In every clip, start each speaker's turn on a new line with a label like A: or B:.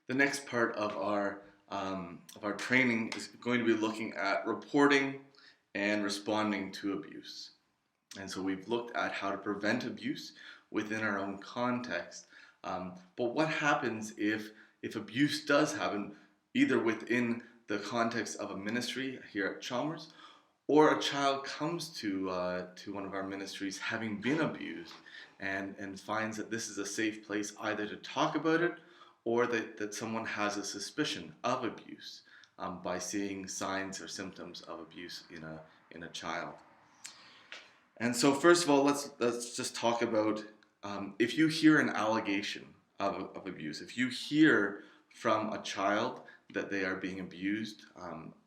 A: The next part of our training is going to be looking at reporting and responding to abuse. And so we've looked at how to prevent abuse within our own context. But what happens if abuse does happen, either within the context of a ministry here at Chalmers, or a child comes to one of our ministries having been abused and finds that this is a safe place either to talk about it or that someone has a suspicion of abuse by seeing signs or symptoms of abuse in a child. And so first of all, let's just talk about if you hear an allegation of abuse, if you hear from a child that they are being abused,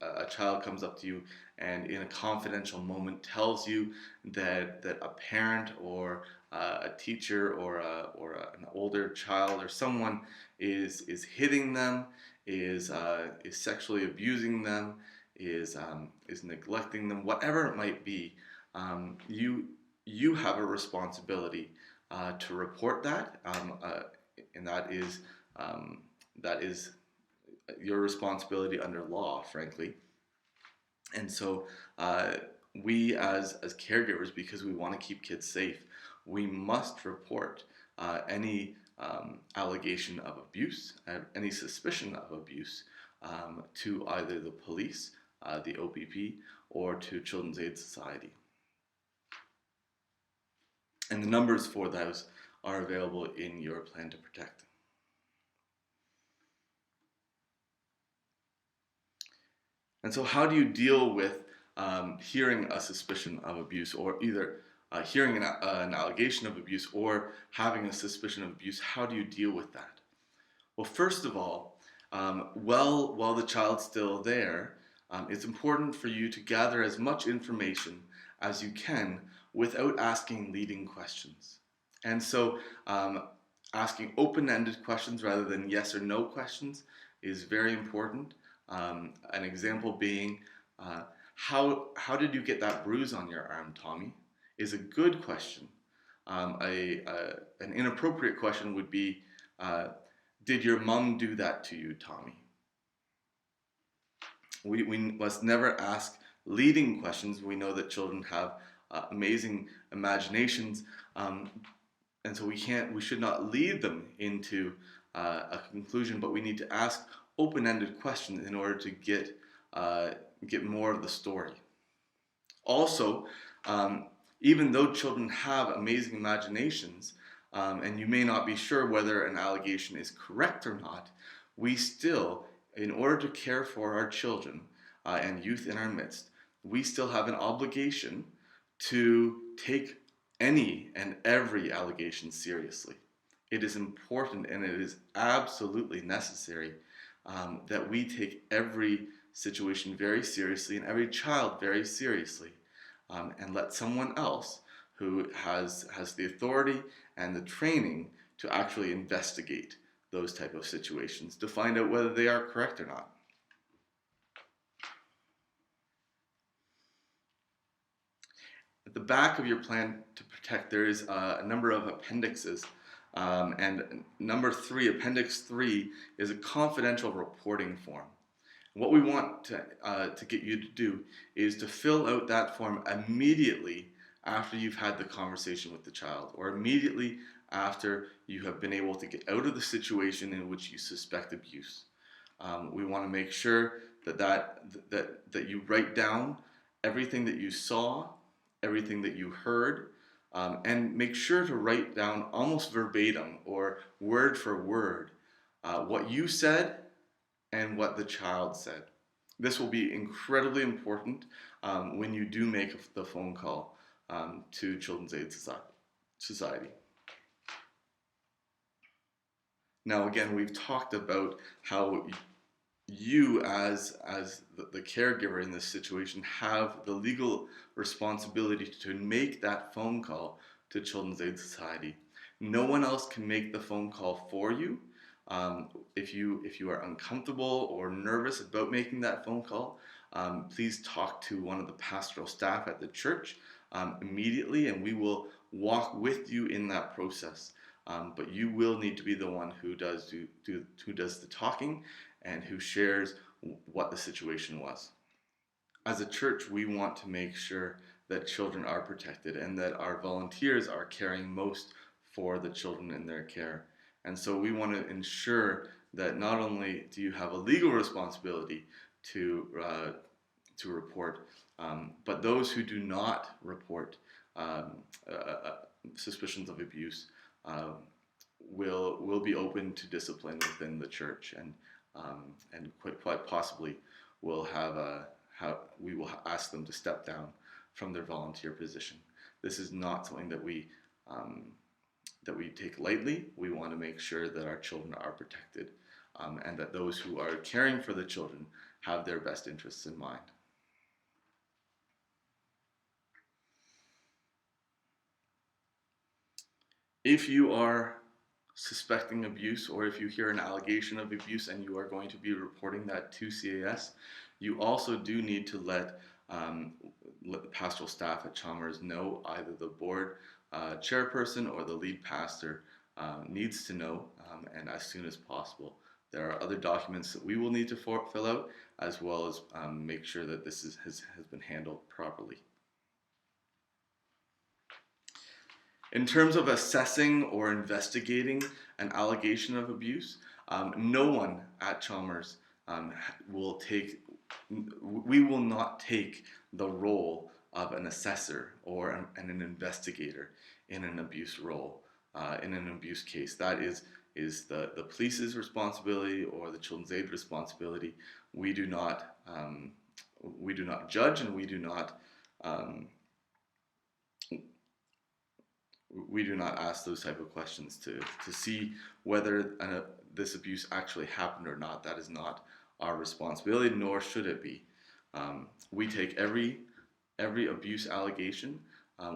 A: a child comes up to you and in a confidential moment tells you that a parent or a teacher or an older child or someone is hitting them, is sexually abusing them, is neglecting them, whatever it might be. You have a responsibility to report that, and that is your responsibility under law, frankly. And so we as caregivers, because we want to keep kids safe, we must report any allegation of abuse, any suspicion of abuse to either the police, the OPP, or to Children's Aid Society. And the numbers for those are available in your plan to protect. And so how do you deal with hearing a suspicion of abuse, or either hearing an allegation of abuse or having a suspicion of abuse? How do you deal with that? Well, first of all, while the child's still there, it's important for you to gather as much information as you can without asking leading questions. And so asking open-ended questions rather than yes or no questions is very important. An example being, how did you get that bruise on your arm, Tommy? Is a good question. An inappropriate question would be, did your mom do that to you, Tommy? We must never ask leading questions. We know that children have amazing imaginations, and so we should not lead them into a conclusion, but we need to ask open-ended questions in order to get more of the story. Also, even though children have amazing imaginations, and you may not be sure whether an allegation is correct or not, we still, in order to care for our children and youth in our midst, we still have an obligation to take any and every allegation seriously. It is important and it is absolutely necessary that we take every situation very seriously and every child very seriously, and let someone else who has the authority and the training to actually investigate those type of situations to find out whether they are correct or not. At the back of your plan to protect, there is a number of appendixes, and number 3, appendix 3, is a confidential reporting form. What we want to get you to do is to fill out that form immediately after you've had the conversation with the child, or immediately after you have been able to get out of the situation in which you suspect abuse. We want to make sure that you write down everything that you saw, everything that you heard, and make sure to write down almost verbatim or word for word what you said and what the child said. This will be incredibly important when you do make the phone call to Children's Aid Society. Now again, we've talked about how you as the caregiver in this situation have the legal responsibility to make that phone call to Children's Aid Society. No one else can make the phone call for you. If you are uncomfortable or nervous about making that phone call, please talk to one of the pastoral staff at the church immediately, and we will walk with you in that process. but you will need to be the one who does who does the talking and who shares what the situation was. As a church, we want to make sure that children are protected and that our volunteers are caring most for the children in their care. And so we want to ensure that not only do you have a legal responsibility to report, but those who do not report um, suspicions of abuse uh, will be open to discipline within the church, and quite possibly will we will ask them to step down from their volunteer position. This is not something that we take lightly. We want to make sure that our children are protected, and that those who are caring for the children have their best interests in mind. If you are suspecting abuse, or if you hear an allegation of abuse and you are going to be reporting that to CAS, you also do need to let the pastoral staff at Chalmers know. Either the board chairperson or the lead pastor needs to know, and as soon as possible. There are other documents that we will need to fill out, as well as make sure that this has been handled properly. In terms of assessing or investigating an allegation of abuse, no one at Chalmers we will not take the role of an assessor or an investigator in an abuse role, in an abuse case. That is the police's responsibility or the Children's Aid responsibility. We do not judge, and we do not ask those type of questions to see whether this abuse actually happened or not. That is not our responsibility, nor should it be. We take every abuse allegation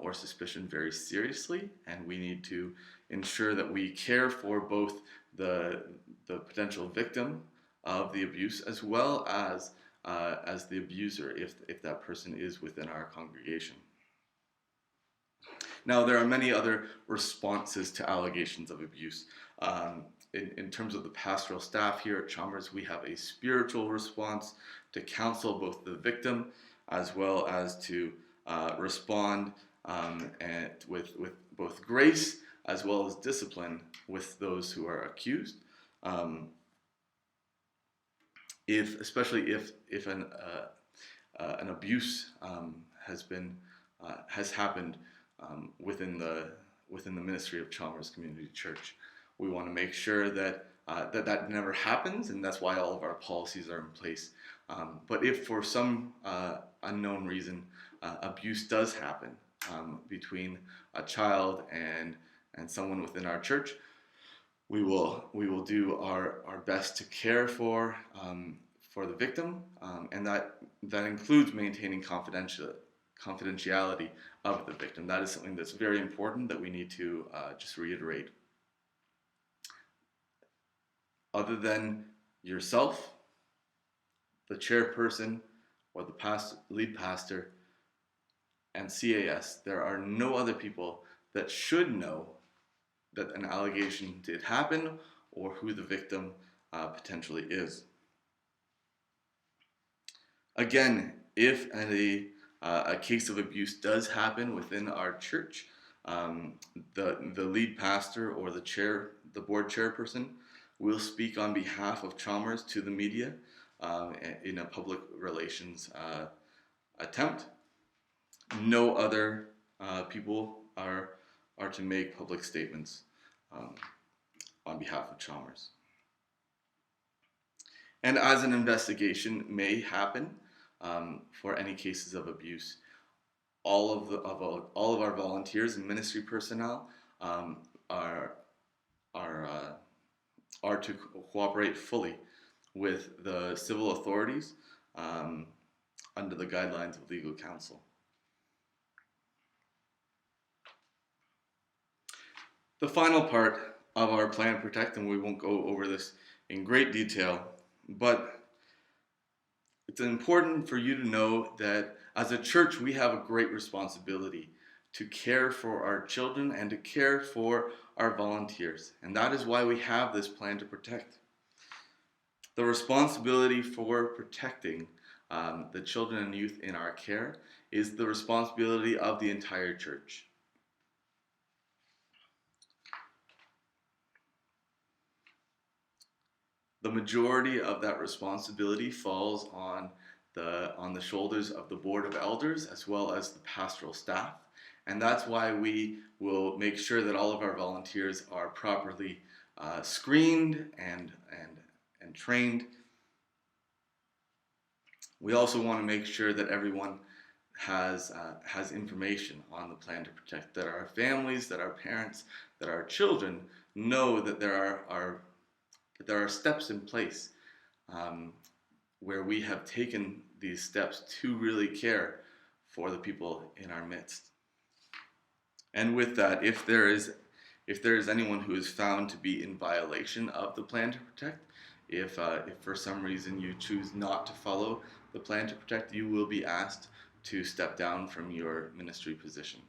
A: or suspicion very seriously, and we need to ensure that we care for both the potential victim of the abuse, as well as the abuser, if that person is within our congregation. Now, there are many other responses to allegations of abuse. In terms of the pastoral staff here at Chalmers, we have a spiritual response to counsel both the victim as well as to respond and with both grace as well as discipline with those who are accused. Especially if an abuse has happened within the ministry of Chalmers Community Church. We want to make sure that that never happens, and that's why all of our policies are in place. But if for some unknown reason abuse does happen between a child and someone within our church, we will do our best to care for the victim, and that includes maintaining confidentiality of the victim. That is something that's very important that we need to just reiterate. Other than yourself, the chairperson, or the lead pastor, and CAS, there are no other people that should know that an allegation did happen or who the victim potentially is. Again, if a case of abuse does happen within our church, the lead pastor or the board chairperson will speak on behalf of Chalmers to the media in a public relations attempt. No other people are to make public statements on behalf of Chalmers. And as an investigation may happen for any cases of abuse, all of our volunteers and ministry personnel are to cooperate fully with the civil authorities under the guidelines of legal counsel. The final part of our Plan Protect, and we won't go over this in great detail, but it's important for you to know that as a church, we have a great responsibility to care for our children and to care for our volunteers. And that is why we have this plan to protect. The responsibility for protecting the children and youth in our care is the responsibility of the entire church. The majority of that responsibility falls on the shoulders of the board of elders as well as the pastoral staff, and that's why we will make sure that all of our volunteers are properly screened and trained. We also want to make sure that everyone has information on the plan to protect, that our families, that our parents, that our children know that there are steps in place where we have taken these steps to really care for the people in our midst. And with that, if there is anyone who is found to be in violation of the plan to protect, if for some reason you choose not to follow the plan to protect, you will be asked to step down from your ministry position.